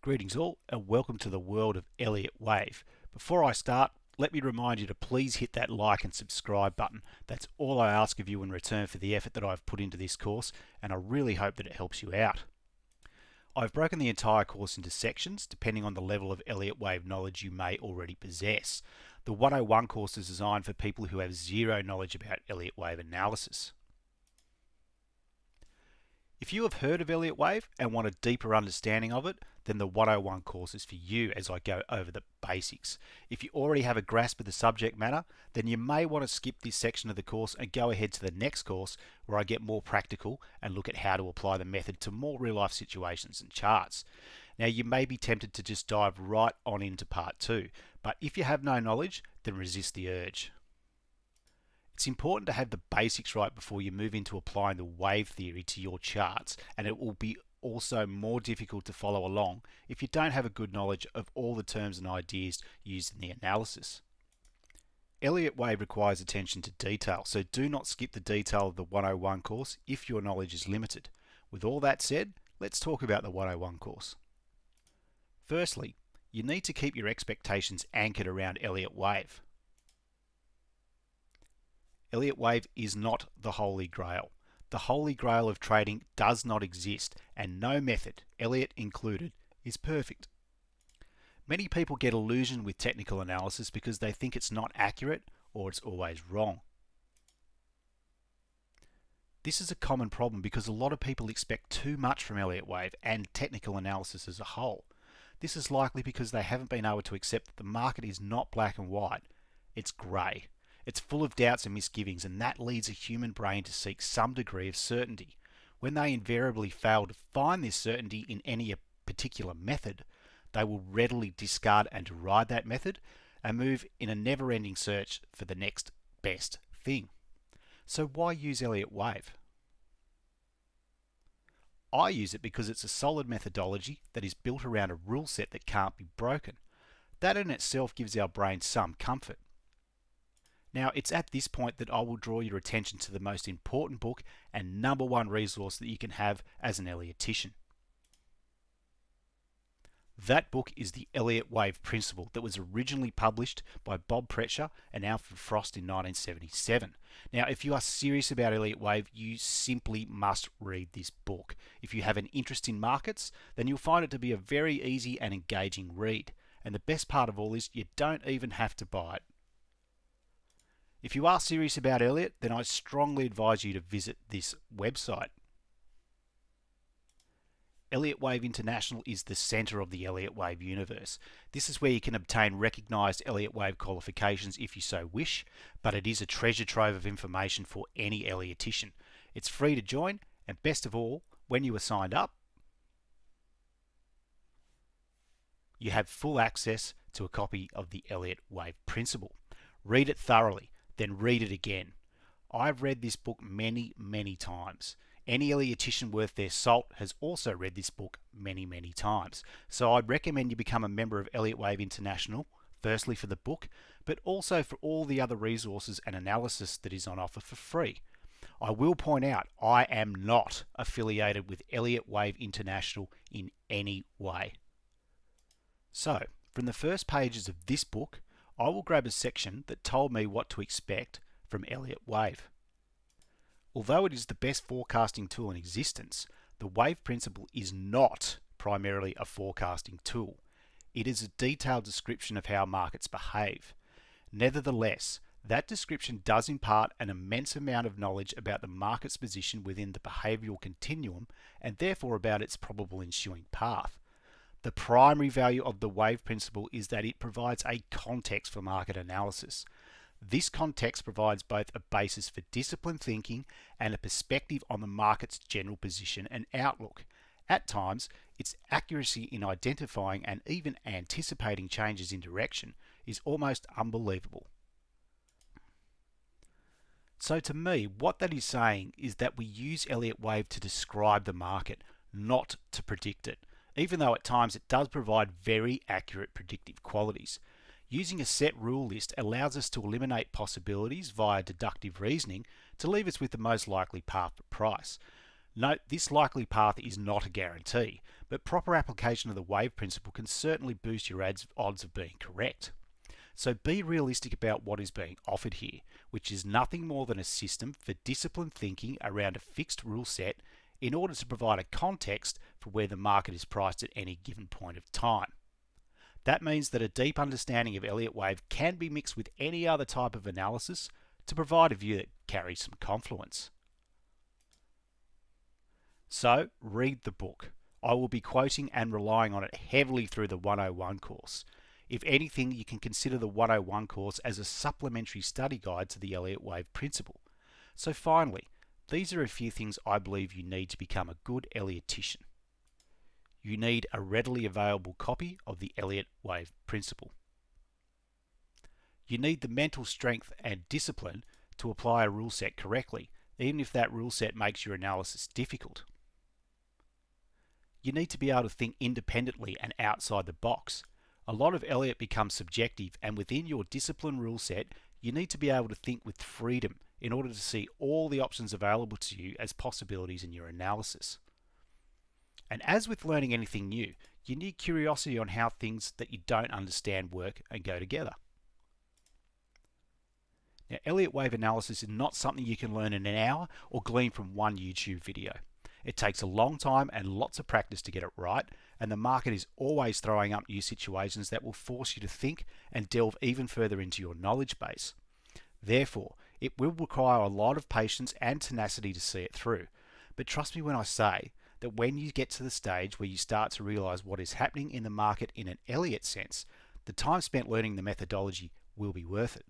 Greetings all and welcome to the world of Elliott Wave. Before I start, let me remind you to please hit that like and subscribe button. That's all I ask of you in return for the effort that I've put into this course, and I really hope that it helps you out. I've broken the entire course into sections depending on the level of Elliott Wave knowledge you may already possess. The 101 course is designed for people who have zero knowledge about Elliott Wave analysis. If you have heard of Elliott Wave and want a deeper understanding of it, then the 101 course is for you as I go over the basics. If you already have a grasp of the subject matter, then you may want to skip this section of the course and go ahead to the next course where I get more practical and look at how to apply the method to more real life situations and charts. Now you may be tempted to just dive right on into part 2, but if you have no knowledge, then resist the urge. It's important to have the basics right before you move into applying the wave theory to your charts, and it will be also more difficult to follow along if you don't have a good knowledge of all the terms and ideas used in the analysis. Elliott Wave requires attention to detail, so do not skip the detail of the 101 course if your knowledge is limited. With all that said, let's talk about the 101 course. Firstly, you need to keep your expectations anchored around Elliott Wave. Elliott Wave is not the Holy Grail. The Holy Grail of trading does not exist, and no method, Elliott included, is perfect. Many people get illusioned with technical analysis because they think it's not accurate or it's always wrong. This is a common problem because a lot of people expect too much from Elliott Wave and technical analysis as a whole. This is likely because they haven't been able to accept that the market is not black and white, it's grey. It's full of doubts and misgivings, and that leads a human brain to seek some degree of certainty. When they invariably fail to find this certainty in any particular method, they will readily discard and deride that method and move in a never-ending search for the next best thing. So why use Elliott Wave? I use it because it's a solid methodology that is built around a rule set that can't be broken. That in itself gives our brain some comfort. Now, it's at this point that I will draw your attention to the most important book and #1 resource that you can have as an Elliottician. That book is the Elliott Wave Principle that was originally published by Bob Pratcher and Alfred Frost in 1977. Now, if you are serious about Elliott Wave, you simply must read this book. If you have an interest in markets, then you'll find it to be a very easy and engaging read. And the best part of all is you don't even have to buy it. If you are serious about Elliott, then I strongly advise you to visit this website. Elliott Wave International is the centre of the Elliott Wave universe. This is where you can obtain recognised Elliott Wave qualifications if you so wish, but it is a treasure trove of information for any Elliottician. It's free to join, and best of all, when you are signed up, you have full access to a copy of the Elliott Wave Principle. Read it thoroughly. Then read it again. I've read this book many, many times. Any Elliottician worth their salt has also read this book many, many times. So I'd recommend you become a member of Elliott Wave International, firstly for the book, but also for all the other resources and analysis that is on offer for free. I will point out, I am not affiliated with Elliott Wave International in any way. So, from the first pages of this book, I will grab a section that told me what to expect from Elliott Wave. Although it is the best forecasting tool in existence, the Wave Principle is not primarily a forecasting tool. It is a detailed description of how markets behave. Nevertheless, that description does impart an immense amount of knowledge about the market's position within the behavioural continuum and therefore about its probable ensuing path. The primary value of the Wave Principle is that it provides a context for market analysis. This context provides both a basis for disciplined thinking and a perspective on the market's general position and outlook. At times, its accuracy in identifying and even anticipating changes in direction is almost unbelievable. So to me, what that is saying is that we use Elliott Wave to describe the market, not to predict it, even though at times it does provide very accurate predictive qualities. Using a set rule list allows us to eliminate possibilities via deductive reasoning to leave us with the most likely path for price. Note, this likely path is not a guarantee, but proper application of the wave principle can certainly boost your odds of being correct. So be realistic about what is being offered here, which is nothing more than a system for disciplined thinking around a fixed rule set in order to provide a context for where the market is priced at any given point of time. That means that a deep understanding of Elliott Wave can be mixed with any other type of analysis to provide a view that carries some confluence. So, read the book. I will be quoting and relying on it heavily through the 101 course. If anything, you can consider the 101 course as a supplementary study guide to the Elliott Wave Principle. So finally, these are a few things I believe you need to become a good Elliottician. You need a readily available copy of the Elliott Wave Principle. You need the mental strength and discipline to apply a rule set correctly, even if that rule set makes your analysis difficult. You need to be able to think independently and outside the box. A lot of Elliott becomes subjective, and within your discipline rule set, you need to be able to think with freedom in order to see all the options available to you as possibilities in your analysis. And as with learning anything new, you need curiosity on how things that you don't understand work and go together. Now, Elliott wave analysis is not something you can learn in an hour or glean from one YouTube video. It takes a long time and lots of practice to get it right, and the market is always throwing up new situations that will force you to think and delve even further into your knowledge base. Therefore, it will require a lot of patience and tenacity to see it through. But trust me when I say that when you get to the stage where you start to realize what is happening in the market in an Elliott sense, the time spent learning the methodology will be worth it.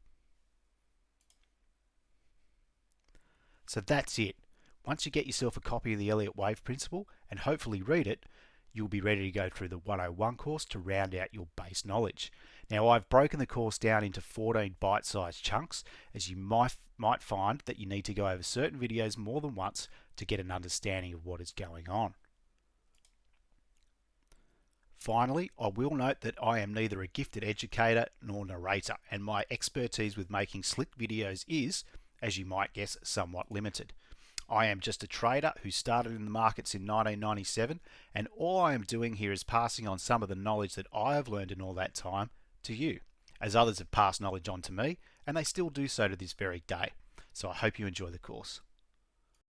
So that's it. Once you get yourself a copy of the Elliott Wave Principle and hopefully read it, you'll be ready to go through the 101 course to round out your base knowledge. Now, I've broken the course down into 14 bite-sized chunks, as you might find that you need to go over certain videos more than once to get an understanding of what is going on. Finally, I will note that I am neither a gifted educator nor narrator, and my expertise with making slick videos is, as you might guess, somewhat limited. I am just a trader who started in the markets in 1997, and all I am doing here is passing on some of the knowledge that I have learned in all that time to you, as others have passed knowledge on to me, and they still do so to this very day. So I hope you enjoy the course.